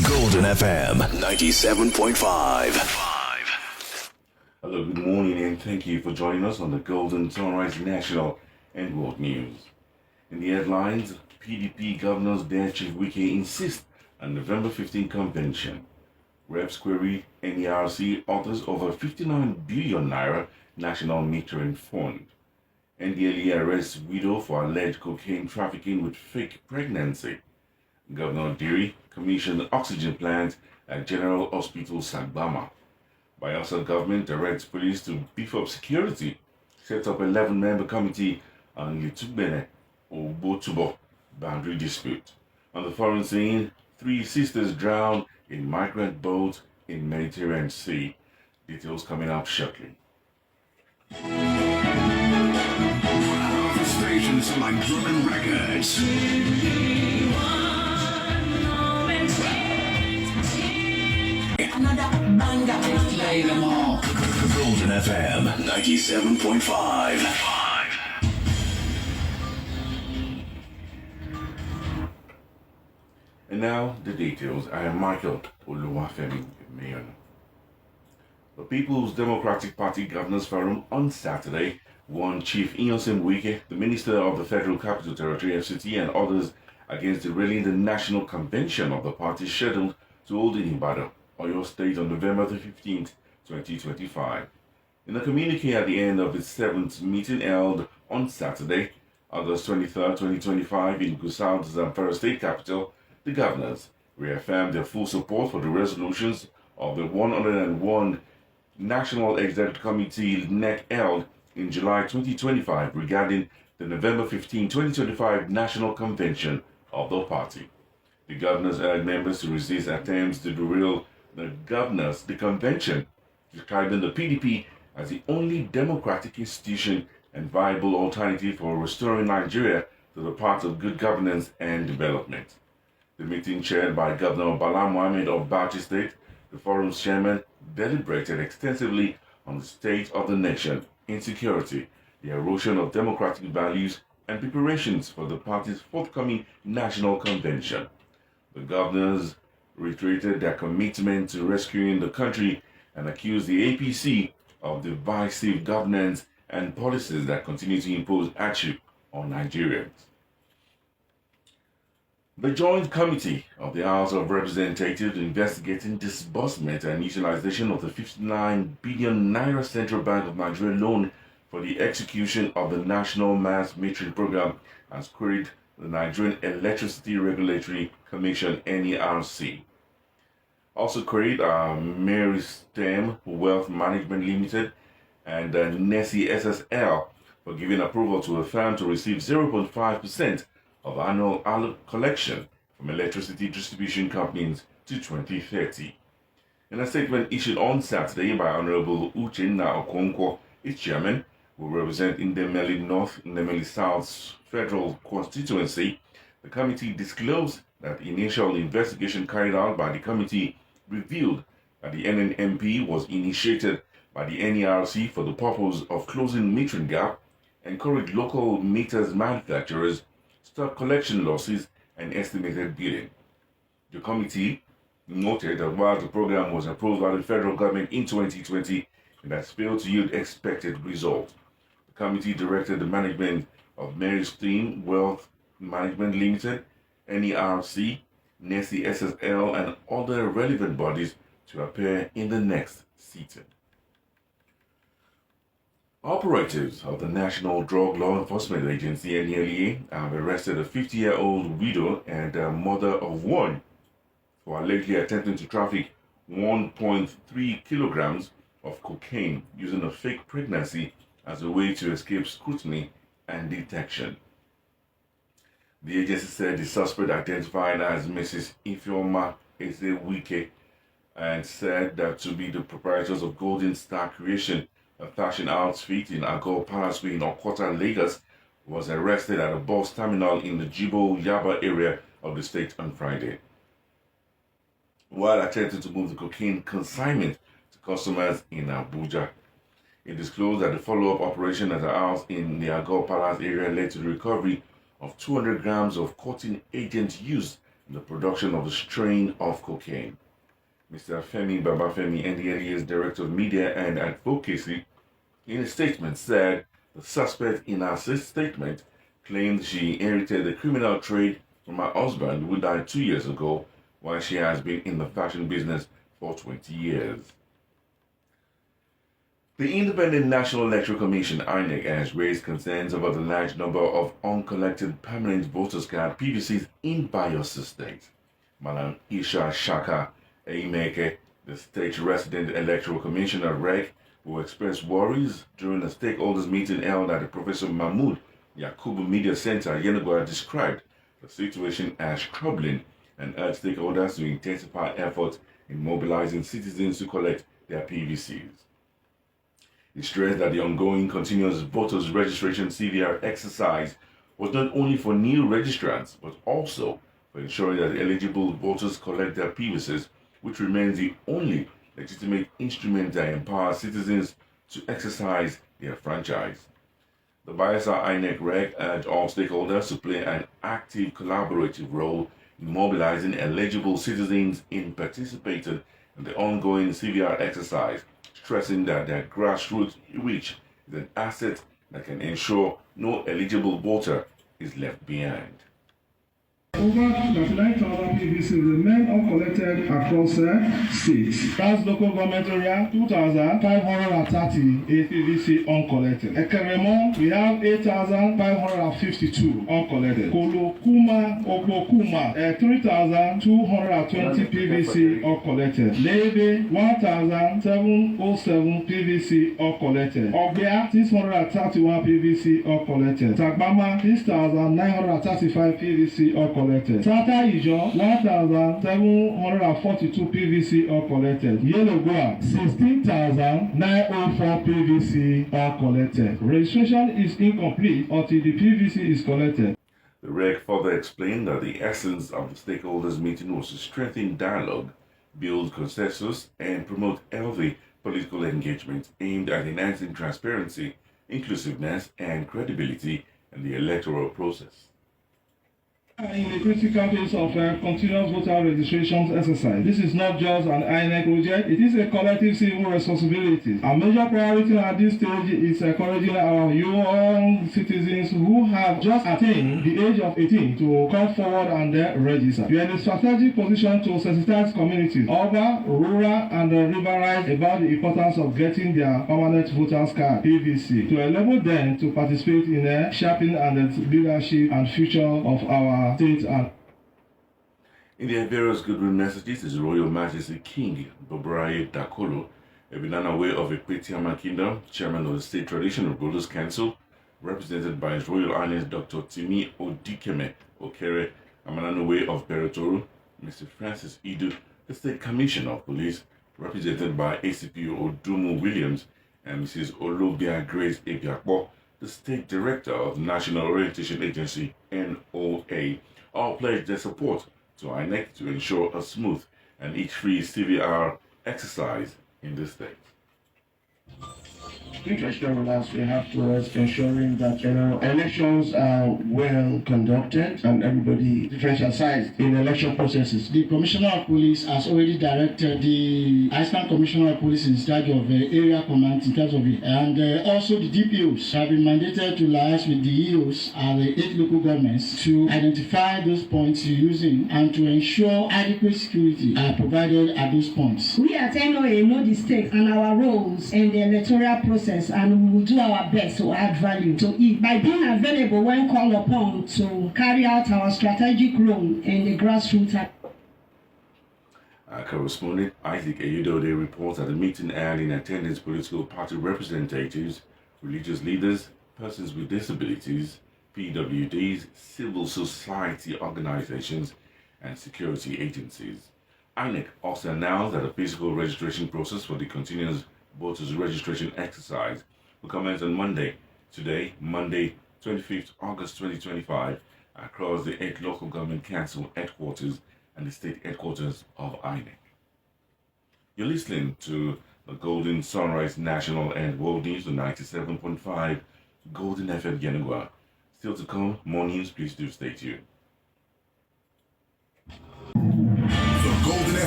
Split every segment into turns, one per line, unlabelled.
Golden FM 97.5.
Hello, good morning, and thank you for joining us on the Golden Sunrise National and World News. In the headlines, PDP governors dare Chief Wike insist on November 15 convention. Reps query NERC authors over 59 billion naira national metering fund. NDLEA arrests widow for alleged cocaine trafficking with fake pregnancy. Governor Diri commissioned oxygen plant at General Hospital Sagbama. Bayelsa government directs police to beef up security, set up 11-member committee on Litubene Obotubo boundary dispute. On the foreign scene, 3 sisters drowned in migrant boat in Mediterranean Sea. Details coming up shortly.
Stations like German Records.
Another banger. Play them all.
Golden FM 97.5.
And now the details. I am Michael Oluwafemi Emenyonu. The People's Democratic Party Governors Forum on Saturday warned Chief Innocent Wike, the Minister of the Federal Capital Territory FCT, and others against derailing the national convention of the party scheduled to hold in Ibadan, Oyo State on November the 15th, 2025. In a communique at the end of its 7th meeting held on Saturday, August 23rd, 2025 in Gusau, Zamfara State Capital, the governors reaffirmed their full support for the resolutions of the 101 National Executive Committee NEC held in July 2025 regarding the November 15, 2025 National Convention of the party. The governors urged members to resist attempts to derail the convention, describing the PDP as the only democratic institution and viable alternative for restoring Nigeria to the path of good governance and development. The meeting, chaired by Governor Bala Mohammed of Bauchi State, the forum's chairman, deliberated extensively on the state of the nation, insecurity, the erosion of democratic values, and preparations for the party's forthcoming national convention. The governors reiterated their commitment to rescuing the country and accused the APC of divisive governance and policies that continue to impose hardship on Nigerians. The Joint Committee of the House of Representatives investigating disbursement and utilization of the 59 billion naira Central Bank of Nigeria loan for the execution of the National Mass Metering Program has queried the Nigerian Electricity Regulatory Commission (NERC). Also queried are Mary Stem Wealth Management Limited and Nessie SSL for giving approval to a firm to receive 0.5% of annual collection from electricity distribution companies to 2030. In a statement issued on Saturday by Honorable Uchenna Okonkwo, its chairman, who represent Indemeli North, Indemeli South's federal constituency, the committee disclosed that the initial investigation carried out by the committee revealed that the NNMP was initiated by the NERC for the purpose of closing metering gap, encourage local meters manufacturers, stop collection losses, and estimated billing. The committee noted that while the program was approved by the federal government in 2020, it has failed to yield expected results. The committee directed the management of Mary Steen Wealth Management Limited, NERC, Nessie SSL, and other relevant bodies to appear in the next sitting. Operatives of the National Drug Law Enforcement Agency (NDLEA) have arrested a 50-year-old widow and a mother of 1 for allegedly attempting to traffic 1.3 kilograms of cocaine using a fake pregnancy as a way to escape scrutiny and detection. The agency said the suspect, identified as Mrs. Ifeoma Ezewike, and said that to be the proprietors of Golden Star Creation, a fashion outfit in Agor Palace in Okota, Lagos, was arrested at a bus terminal in the Jibo Yaba area of the state on Friday. While attempting to move the cocaine consignment to customers in Abuja, it disclosed that the follow-up operation at a house in the Agor Palace area led to the recovery of 200 grams of cotton agent used in the production of the strain of cocaine. Mr. Femi Babafemi, NDLEA's Director of Media and Advocacy, in a statement said the suspect in her statement claimed she inherited the criminal trade from her husband, who died 2 years ago, while she has been in the fashion business for 20 years. The Independent National Electoral Commission (INEC) has raised concerns about the large number of uncollected permanent voters card (PVCs) in Bayelsa State. Madam Isha Shaka Eimeke, the state resident electoral commissioner (REC), who expressed worries during a stakeholders meeting held at the Professor Mahmoud Yakubu Media Center, Yenagoa, described the situation as troubling and urged stakeholders to intensify efforts in mobilizing citizens to collect their PVCs. He stressed that the ongoing continuous voters registration CVR exercise was not only for new registrants, but also for ensuring that eligible voters collect their PVCs, which remains the only legitimate instrument that empowers citizens to exercise their franchise. The Bayelsa INEC REC urged all stakeholders to play an active collaborative role in mobilizing eligible citizens in participating in the ongoing CVR exercise, stressing that their grassroots reach is an asset that can ensure no eligible voter is left behind.
Over 39,000 PVCs remain uncollected across states. That's local government area, 2,530 PVC uncollected. Ekeremo, we have 8,552 uncollected. Kolokuma, Okokuma, 3,220 PVC uncollected. Leve, 1,707 PVC uncollected. Obia, 631 PVC uncollected. Tagbama, 6,935 PVC uncollected. Tata Ijo, 1,742 PVC uncollected. Yellow Goa, 16,904 PVC uncollected. Registration is incomplete until the PVC is collected.
The REC further explained that the essence of the stakeholders meeting was to strengthen dialogue, build consensus, and promote healthy political engagement aimed at enhancing transparency, inclusiveness, and credibility in the electoral process.
In the critical phase of continuous voter registration exercise, this is not just an INEC project, it is a collective civil responsibility. Our major priority at this stage is encouraging our young citizens who have just attained the age of 18 to come forward and register. We are in a strategic position to sensitize communities, urban, rural, and ruralized about the importance of getting their permanent voters card (PVC) to enable them to participate in shaping and leadership and future of our state.
In their various goodwill messages, His Royal Majesty King Bobraye Dakolo, Ebinanawe of Ekpetiama Kingdom, Chairman of the State Traditional Rulers Council, represented by His Royal Highness Dr. Timi Odikeme Okere Amananowe of Beretoru, Mr. Francis Idu, the State Commissioner of Police, represented by ACP Odumu Williams, and Mrs. Olobia Grace Ebiakbo, the State Director of the National Orientation Agency, NOA, all pledged their support to INEC to ensure a smooth and itch-free CVR exercise in the state.
As we have towards ensuring that elections are well conducted and everybody differentialized in election processes. The Commissioner of Police has already directed the Assistant Commissioner of Police in charge of area command in terms of it, and also the DPOs have been mandated to liaise with the EOs and the 8 local governments to identify those points using and to ensure adequate security are provided at those points.
We at NOA know the stakes and our roles in the electoral process, and we will do our best to add value to it by being available when called upon to carry out our strategic role in the grassroots.
Our correspondent Isaac Ayudode reports at the meeting and in attendance political party representatives, religious leaders, persons with disabilities, PWDs, civil society organizations, and security agencies. INEC also announced that the physical registration process for the continuous voters registration exercise will commence on Monday, Monday 25th August 2025, across the 8 local government council headquarters and the state headquarters of INEC. You're listening to the Golden Sunrise National and World News on 97.5 Golden FM Yenagoa. Still to come, more news, please do stay tuned.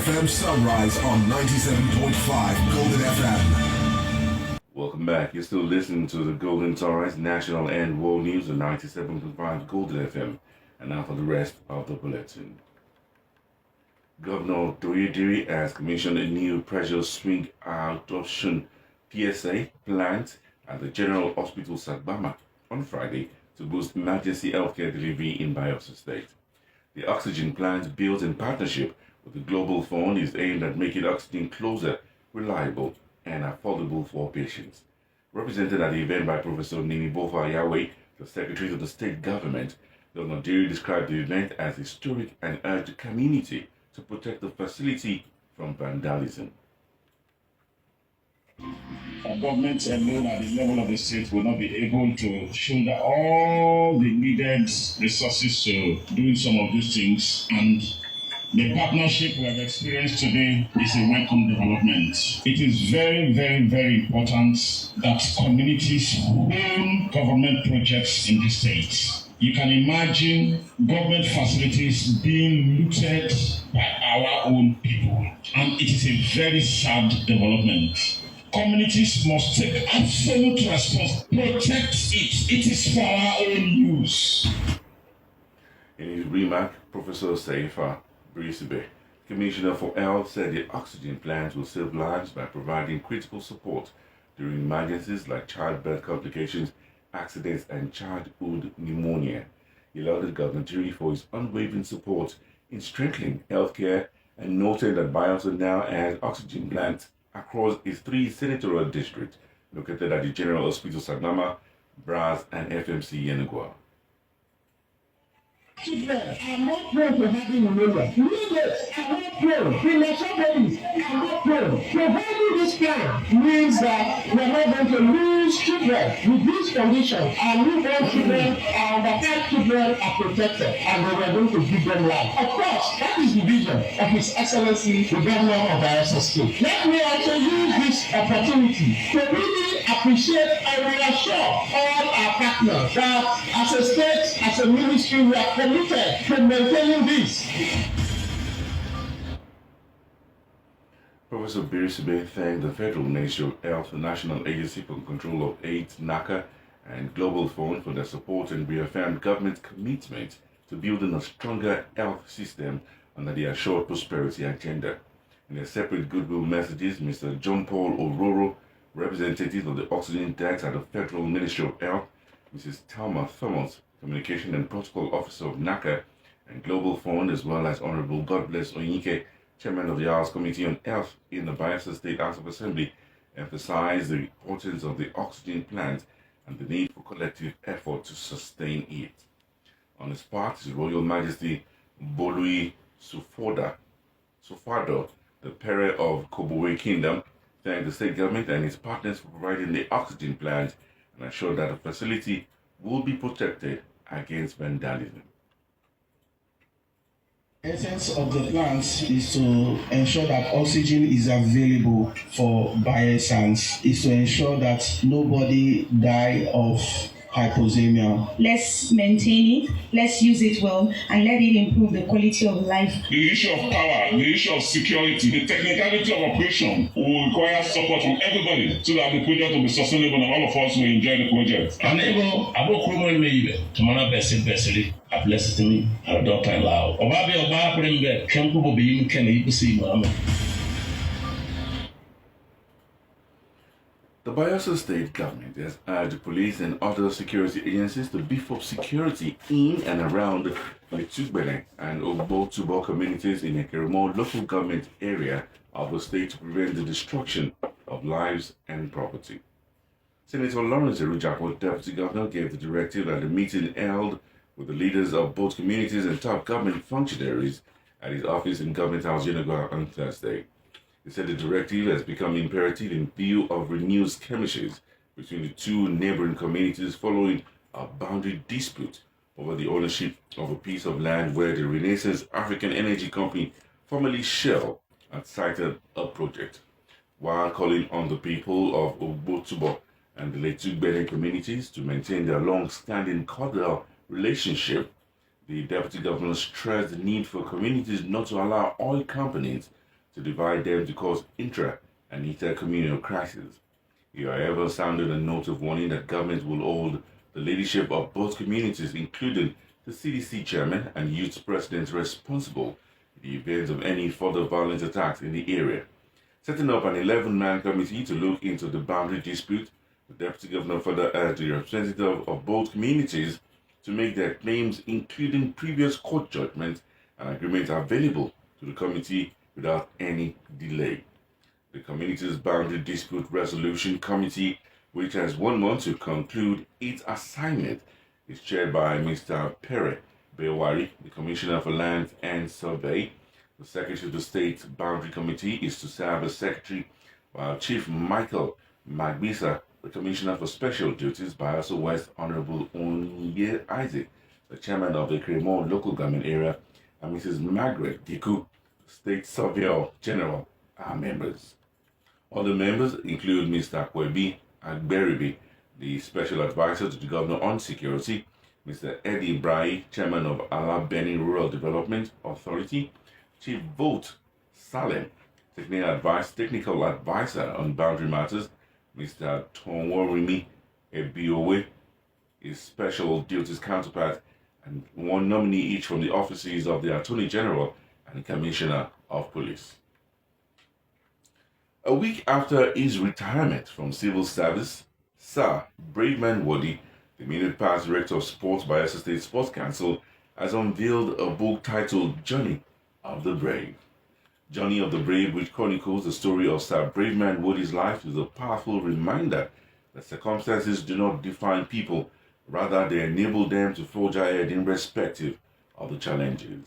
FM Sunrise on 97.5 Golden FM.
Welcome back. You're still listening to the Golden Sunrise National and World News on 97.5 Golden FM. And now for the rest of the bulletin. Governor Doyediri has commissioned a new pressure swing adoption PSA plant at the General Hospital Sagbama on Friday to boost emergency healthcare delivery in Bayelsa State. The oxygen plant, built in partnership with the Global Fund, is aimed at making oxygen closer, reliable, and affordable for patients. Represented at the event by Professor Nini Bofa Yahweh, the Secretary of the State Government, Governor Diri described the event as historic and urged the community to protect the facility from vandalism.
Our government alone at the level of the state will not be able to shoulder all the needed resources to doing some of these things, and the partnership we have experienced today is a welcome development. It is very, very, very important that communities own government projects in the state. You can imagine government facilities being looted by our own people, and it is a very sad development. Communities must take absolute responsibility. Protect it. It is for our own use.
In his remark, Professor Saifa Brisibe, Commissioner for Health, said the oxygen plant will save lives by providing critical support during emergencies like childbirth complications, accidents, and childhood pneumonia. He lauded Governor Diri for his unwavering support in strengthening healthcare and noted that Bayelsa now has oxygen plants across its 3 senatorial districts located at the General Hospital Sagbama, Braz, and FMC Yenagua.
Children are not prone to having pneumonia. Leaders are not prone. Premature babies are not prone. Providing this plan means that we are not going to lose children with this condition. Our newborn children, our underfed children are protected, and we are going to give them life. Of course, that is the vision of His Excellency, the Governor of Bayelsa State. Let me also use this opportunity to really appreciate and reassure all our partners that as a state, as a ministry, we are committed to maintaining this.
Professor Birisibe thanked the Federal Ministry of Health, the National Agency for Control of AIDS, NACA, and Global Fund for their support and reaffirmed government's commitment to building a stronger health system under the Assured Prosperity agenda. In their separate goodwill messages, Mr. John Paul Ororo, representative of the oxygen tanks at the Federal Ministry of Health, Mrs. Talma Thomas, Communication and Protocol Officer of NACA and Global Fund, as well as Honorable Godbless Onyike, Chairman of the House Committee on Health in the Bayelsa State House of Assembly, emphasized the importance of the oxygen plant and the need for collective effort to sustain it. On his part, His Royal Majesty Bolui Sufado, the Pere of Kobowe Kingdom, thanked the state government and its partners for providing the oxygen plant and assured that the facility will be protected against vandalism.
The essence of the plans is to ensure that oxygen is available for Bayelsans, is to ensure that nobody die of hypoxemia.
Let's maintain it, let's use it well, and let it improve the quality of life.
The issue of power, the issue of security, the technicality of operation will require support from everybody so that the project will be sustainable and all of us will enjoy the project.
And able, abo kurumo ibe, tomana besili, a blessed to me, a daughter in law. Obabe oba prembe, kempo bobi mkene ibusi mama.
The Bayelsa State Government has urged police and other security agencies to beef up security in and around the Tugbene and Obotubo communities in the Keremo local government area of the state to prevent the destruction of lives and property. Senator Lawrence Erujakwo, Deputy Governor, gave the directive at a meeting held with the leaders of both communities and top government functionaries at his office in Government House, Yenagoa, on Thursday. He said the directive has become imperative in view of renewed skirmishes between the two neighboring communities following a boundary dispute over the ownership of a piece of land where the Renaissance African Energy Company, formerly Shell, had cited a project. While calling on the people of Obotubo and the Letugbene communities to maintain their long-standing cordial relationship, the Deputy Governor stressed the need for communities not to allow oil companies to divide them to cause intra- and inter-communal crises. He, however, sounded a note of warning that government will hold the leadership of both communities, including the CDC chairman and youth president, responsible in the event of any further violent attacks in the area. Setting up an 11-man committee to look into the boundary dispute, the Deputy Governor further urged the representative of both communities to make their claims, including previous court judgments and agreements, available to the committee without any delay. The community's Boundary Dispute Resolution Committee, which has 1 month to conclude its assignment, is chaired by Mr. Pere Bewari, the Commissioner for Land and Survey. The Secretary of the State Boundary Committee is to serve as Secretary, while Chief Michael Magbisa, the Commissioner for Special Duties, Bayelsa West, Honorable Onye Isaac, the Chairman of the Cremon Local Government Area, and Mrs. Margaret Giku, State Surveyor General, are members. Other members include Mr. Kwebi Agberibi, the Special Advisor to the Governor on Security, Mr. Eddie Brai, Chairman of Alabeni Rural Development Authority, Chief Vote Salem, Technical Advisor on Boundary Matters, Mr. Tonworimi Ebiowe, his Special Duties Counterpart, and 1 nominee each from the offices of the Attorney General and Commissioner of Police. A week after his retirement from civil service, Sir Braveman Wodi, the immediate past Director of Sports by Bayelsa State Sports Council, has unveiled a book titled Journey of the Brave. Journey of the Brave, which chronicles the story of Sir Braveman Wodi's life, is a powerful reminder that circumstances do not define people, rather they enable them to forge ahead irrespective of the challenges.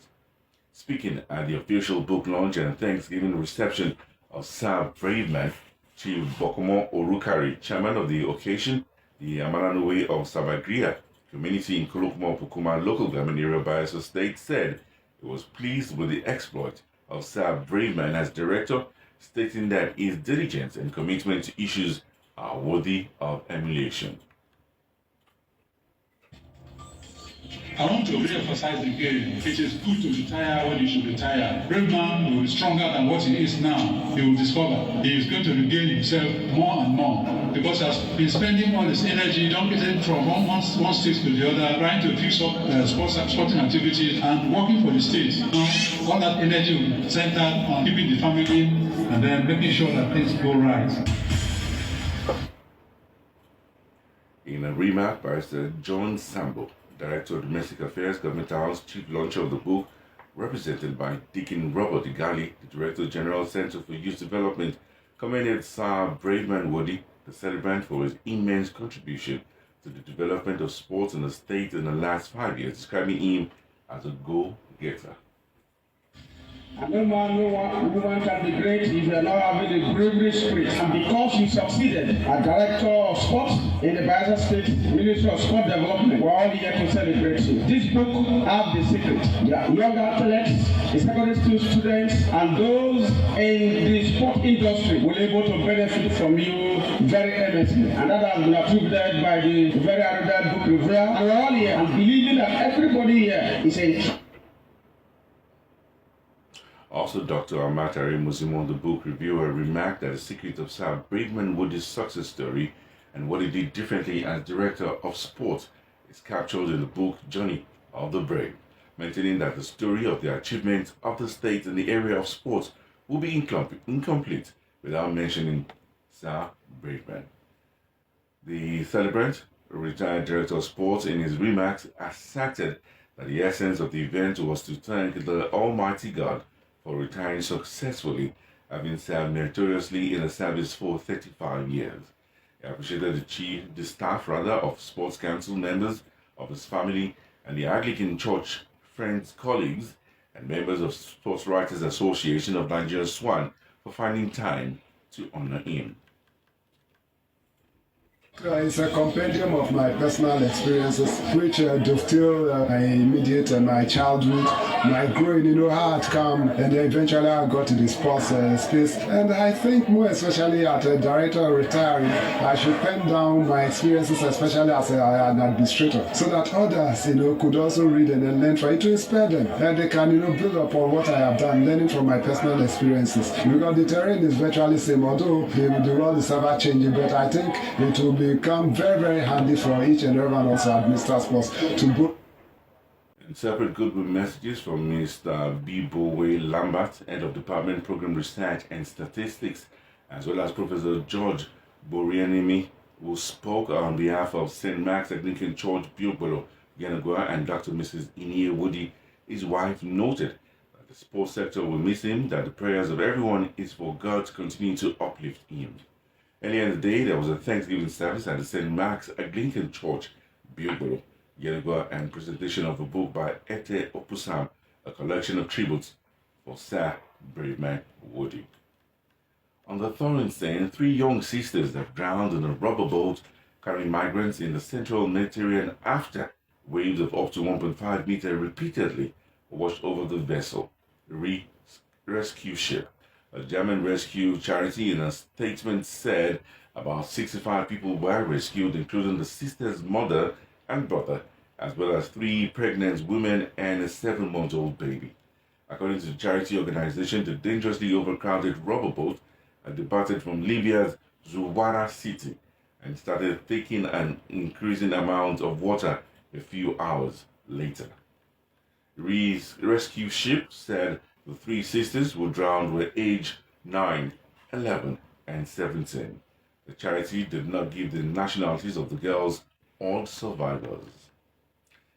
Speaking at the official book launch and Thanksgiving reception of Sir Braveman, Chief Bokomo Orukari, Chairman of the occasion, the Amananuwe of Sabagria community in Kolokmo Pukuma Local Government Area, Bayelsa State, said he was pleased with the exploit of Sir Braveman as director, stating that his diligence and commitment to issues are worthy of emulation.
I want to re-emphasize again, it is good to retire when you should retire. Brave man will be stronger than what he is now. He will discover he is going to regain himself more and more, because he has been spending all his energy, don't get it from one state to the other, trying to fix up sporting activities and working for the state. Now, all that energy will be centered on keeping the family and then making sure that things go right.
In a remark by Sir John Sambo, Director of Domestic Affairs, Government House, Chief Launcher of the book, represented by Deacon Robert Igali, the Director General Center for Youth Development, commended Sir Braveman Wodi, the celebrant, for his immense contribution to the development of sports in the state in the last 5 years, describing him as a go-getter.
And no man, no woman can be great if you are not having a bravery spirit. And because you succeeded as Director of Sports in the Bayelsa State Ministry of Sport Development, we're all here to celebrate you. This book has the secret. Yeah, young athletes, the secondary school students, and those in the sport industry will be able to benefit from you very earnestly. And that has been approved by the very erudite book reviewer. And we're all here and believing that everybody here is a
Also, Dr. Amatari Musimo, the book reviewer, remarked that the secret of Sir Braveman Wodi's success story and what he did differently as Director of Sports is captured in the book Journey of the Brave, maintaining that the story of the achievements of the state in the area of sports will be incomplete without mentioning Sir Braveman. The celebrant, retired Director of Sports, in his remarks asserted that the essence of the event was to thank the Almighty God for retiring successfully, having served meritoriously in the service for 35 years. He appreciated the staff of Sports Council members, of his family, and the Anglican Church friends, colleagues, and members of Sports Writers Association of Nigeria, SWAN, for finding time to honor him.
It's a compendium of my personal experiences, which dovetail my immediate and my childhood, my growing, how I'd come, and then eventually I got to the sports space. And I think more especially as a director retiring, I should pen down my experiences, especially as an administrator, so that others, could also read and then learn from it to inspire them. And they can, build upon what I have done, learning from my personal experiences. Because the terrain is virtually same, although the world is ever changing, but I think it will become very, very handy for each and everyone also administer sports to go.
In separate goodwill messages from Mr. Bibowe Lambert, Head of Department Program Research and Statistics, as well as Professor George Borianimi, who spoke on behalf of St. Mark's Anglican Church, Biobolo, Yanagua, and Dr. Mrs. Inie Woody, his wife, noted that the sports sector will miss him, that the prayers of everyone is for God to continue to uplift him. Earlier in the day, there was a Thanksgiving service at the St. Mark's Anglican Church, Biobolo, Yanagua, and presentation of a book by Ete Opusam, a collection of tributes for Sir Bremen Woody. On the thorn scene, 3 young sisters have drowned in a rubber boat carrying migrants in the central Mediterranean after waves of up to 1.5 meters repeatedly washed over the vessel. Rescue ship. A German rescue charity in a statement said about 65 people were rescued, including the sister's mother and brother, as well as 3 pregnant women and a 7-month-old baby. According to the charity organization, the dangerously overcrowded rubber boat had departed from Libya's Zuwara city and started taking an increasing amount of water a few hours later. The rescue ship said the 3 sisters who drowned were aged 9, 11, and 17. The charity did not give the nationalities of the girls or survivors.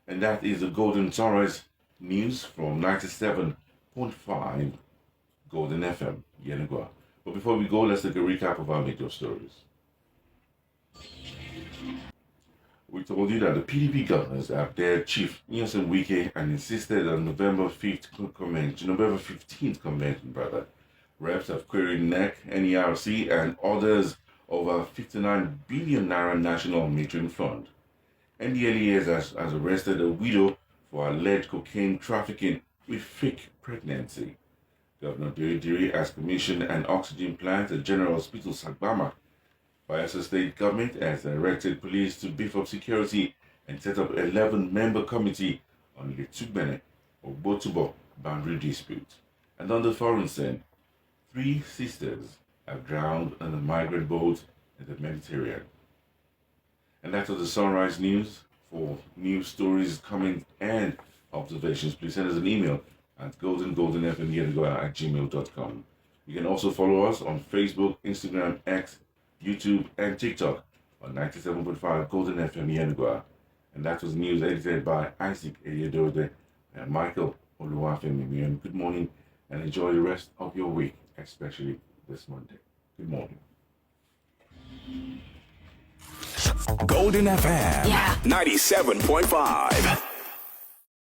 And that is the Golden Torres news from 97.5 Golden FM, Yenagua. But before we go, let's take a recap of our major stories. We told you that the PDP governors have dared Chief Nyesom Wike and insisted on November 15th convention. Reps have queried NEC, NERC, and others over 59 billion naira national metering fund. NDLEA has arrested a widow for alleged cocaine trafficking with fake pregnancy. Governor Diri has commissioned an oxygen plant at General Hospital Sagbama. Bayelsa State government has directed police to beef up security and set up 11-member committee on the Tugbene or Botubo boundary dispute. And on the foreign scene, 3 sisters have drowned on a migrant boat in the Mediterranean. And that's the Sunrise News. For news stories, comments, and observations, please send us an email at goldenfm@gmail.com. You can also follow us on Facebook, Instagram, X, YouTube, and TikTok on 97.5 Golden FM Yenagua. And that was news edited by Isaac Eyedode and Michael Oluwafemi Emenyonu. Good morning and enjoy the rest of your week, especially this Monday. Good morning.
Golden FM 97.5.